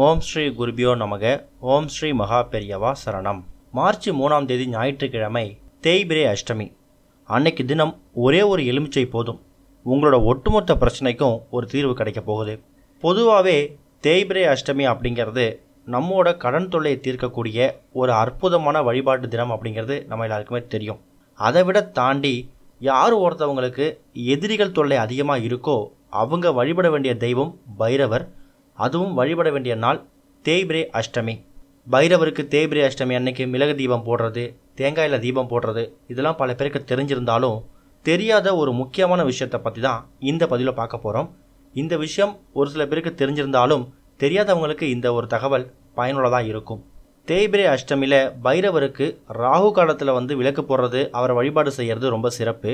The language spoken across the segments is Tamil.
ஓம் ஸ்ரீ குருபியோ நமக. ஓம் ஸ்ரீ மகா பெரியவா சரணம். மார்ச் 3ஆம் தேதி ஞாயிற்றுக்கிழமை தேய்பிரை அஷ்டமி. அன்னைக்கு தினம் ஒரே ஒரு எலுமிச்சை போதும், உங்களோட ஒட்டுமொத்த பிரச்சனைக்கும் ஒரு தீர்வு கிடைக்க போகுது. பொதுவாகவே தேய்பிரை அஷ்டமி அப்படிங்கிறது நம்மோட கடன் தொல்லையை தீர்க்கக்கூடிய ஒரு அற்புதமான வழிபாட்டு தினம் அப்படிங்கிறது நம்ம எல்லாருக்குமே தெரியும். அதை விட தாண்டி யார் ஒருத்தவங்களுக்கு எதிரிகள் தொல்லை அதிகமாக இருக்கோ அவங்க வழிபட வேண்டிய தெய்வம் பைரவர். அதுவும் வழிபட வேண்டிய நாள் தேய்பிரை அஷ்டமி. பைரவருக்கு தேய்பிரை அஷ்டமி அன்னைக்கு மிளகு தீபம் போடுறது, தேங்காயில் தீபம் போடுறது, இதெல்லாம் பல பேருக்கு தெரிஞ்சிருந்தாலும் தெரியாத ஒரு முக்கியமான விஷயத்தை பற்றி தான் இந்த பதிவில் பார்க்க போகிறோம். இந்த விஷயம் ஒரு சில பேருக்கு தெரிஞ்சிருந்தாலும் தெரியாதவங்களுக்கு இந்த ஒரு தகவல் பயனுள்ளதாக இருக்கும். தேய்பிரை அஷ்டமியில் பைரவருக்கு ராகு காலத்தில் விளக்கு போடுறது, அவரை வழிபாடு செய்கிறது ரொம்ப சிறப்பு.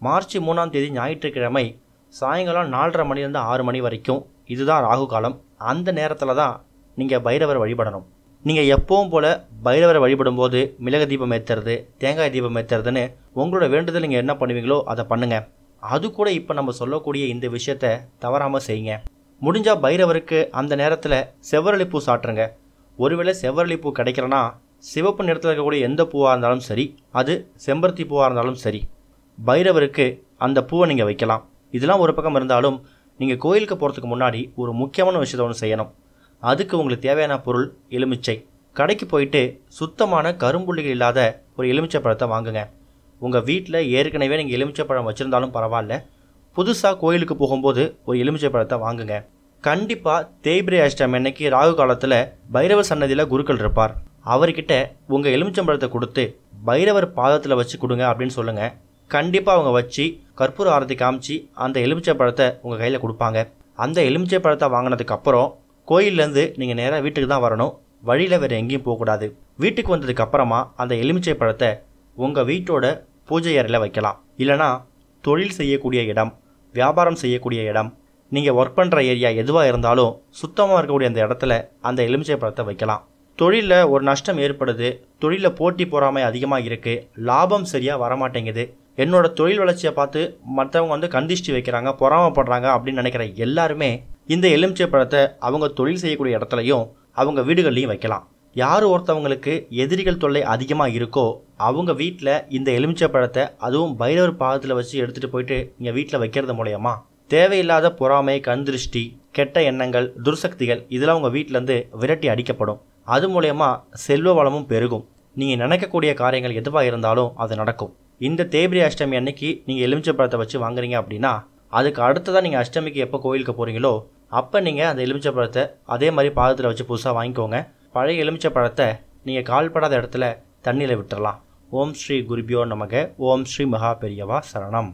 மார்ச் 3ஆம் தேதி ஞாயிற்றுக்கிழமை சாயங்காலம் 4:30 மணிலேருந்து 6 மணி வரைக்கும் இதுதான் ராகு காலம். அந்த நேரத்தில் தான் நீங்கள் பைரவரை வழிபடணும். நீங்கள் எப்பவும் போல் பைரவரை வழிபடும்போது மிளகு தீபம் ஏற்றுறது, தேங்காய் தீபம் ஏற்றுறதுன்னு உங்களோட வேண்டுதல் நீங்கள் என்ன பண்ணுவீங்களோ அதை பண்ணுங்கள். அது கூட இப்போ நம்ம சொல்லக்கூடிய இந்த விஷயத்தை தவறாமல் செய்யுங்க. முடிஞ்சால் பைரவருக்கு அந்த நேரத்தில் செவ்வரளி பூ சாட்டுருங்க. ஒருவேளை செவ்வரளி பூ கிடைக்கிறனா சிவப்பு நிறத்தில் இருக்கக்கூடிய எந்த பூவாக இருந்தாலும் சரி, அது செம்பருத்தி பூவாக இருந்தாலும் சரி, பைரவருக்கு அந்த பூவை நீங்கள் வைக்கலாம். இதெல்லாம் ஒரு பக்கம் இருந்தாலும் நீங்கள் கோயிலுக்கு போகிறதுக்கு முன்னாடி ஒரு முக்கியமான விஷயத்தை ஒன்று செய்யணும். அதுக்கு உங்களுக்கு தேவையான பொருள் எலுமிச்சை. கடைக்கு போயிட்டு சுத்தமான கரும்புள்ளிகள் இல்லாத ஒரு எலுமிச்சை பழத்தை வாங்குங்க. உங்கள் வீட்டில் ஏற்கனவே நீங்கள் எலுமிச்சை பழம் வச்சுருந்தாலும் பரவாயில்ல, புதுசாக கோயிலுக்கு போகும்போது ஒரு எலுமிச்சை பழத்தை வாங்குங்க. கண்டிப்பாக தேய்பிரை அஷ்டமி அன்னைக்கு ராகு காலத்தில் பைரவர் சன்னதியில் குருக்கள் இருப்பார். அவர்கிட்ட உங்கள் எலுமிச்சம்பழத்தை கொடுத்து பைரவர் பாதத்தில் வச்சு கொடுங்க அப்படின்னு சொல்லுங்கள். கண்டிப்பாக அவங்க வச்சு கற்பூர ஆரத்தி காமிச்சு அந்த எலுமிச்சை பழத்தை உங்கள் கையில் கொடுப்பாங்க. அந்த எலுமிச்சை பழத்தை வாங்கினதுக்கப்புறம் கோயிலேருந்து நீங்கள் நேராக வீட்டுக்கு தான் வரணும். வழியில் வேறு எங்கேயும் போகக்கூடாது. வீட்டுக்கு வந்ததுக்கு அப்புறமா அந்த எலுமிச்சை பழத்தை உங்கள் வீட்டோட பூஜை அறையில் வைக்கலாம். இல்லைனா தொழில் செய்யக்கூடிய இடம், வியாபாரம் செய்யக்கூடிய இடம், நீங்கள் ஒர்க் பண்ணுற ஏரியா எதுவாக இருந்தாலும் சுத்தமாக இருக்கக்கூடிய அந்த இடத்துல அந்த எலுமிச்சை பழத்தை வைக்கலாம். தொழிலில் ஒரு நஷ்டம் ஏற்படுது, தொழிலில் போட்டி பொறாமை அதிகமாக இருக்குது, லாபம் சரியாக வரமாட்டேங்குது, என்னோட தொழில் வளர்ச்சியை பார்த்து மற்றவங்க கந்திஷ்டி வைக்கிறாங்க, பொறாமப்படுறாங்க அப்படின்னு நினைக்கிற எல்லாருமே இந்த எலுமிச்சை பழத்தை அவங்க தொழில் செய்யக்கூடிய இடத்துலையும் அவங்க வீடுகள்லையும் வைக்கலாம். யார் ஒருத்தவங்களுக்கு எதிரிகள் தொல்லை அதிகமாக இருக்கோ அவங்க வீட்டில் இந்த எலுமிச்சை பழத்தை அதுவும் பைரவர் பாதத்தில் வச்சு எடுத்துகிட்டு போயிட்டு நீங்கள் வீட்டில் வைக்கிறது மூலயமா தேவையில்லாத பொறாமை, கந்திருஷ்டி, கெட்ட எண்ணங்கள், துர்சக்திகள் இதெல்லாம் உங்கள் வீட்டிலேருந்து விரட்டி அடிக்கப்படும். அது மூலயமா செல்வ வளமும் பெருகும். நீங்கள் நினைக்கக்கூடிய காரியங்கள் எதுவாக இருந்தாலும் அது நடக்கும். இந்த தேய்பிரை அஷ்டமி அன்னைக்கு நீங்கள் எலுமிச்சை பழத்தை வச்சு வாங்குறீங்க அப்படின்னா அதுக்கு அடுத்ததான் நீங்கள் அஷ்டமிக்கு எப்போ கோயிலுக்கு போகிறீங்களோ அப்போ நீங்கள் அந்த எலுமிச்சை பழத்தை அதே மாதிரி பாதத்தில் வச்சு புதுசாக வாங்கிக்கோங்க. பழைய எலுமிச்சை பழத்தை நீங்கள் கால்படாத இடத்துல தண்ணியில் விட்டுறலாம். ஓம் ஸ்ரீ குருபியோ நமக. ஓம் ஸ்ரீ மகா பெரியவா சரணம்.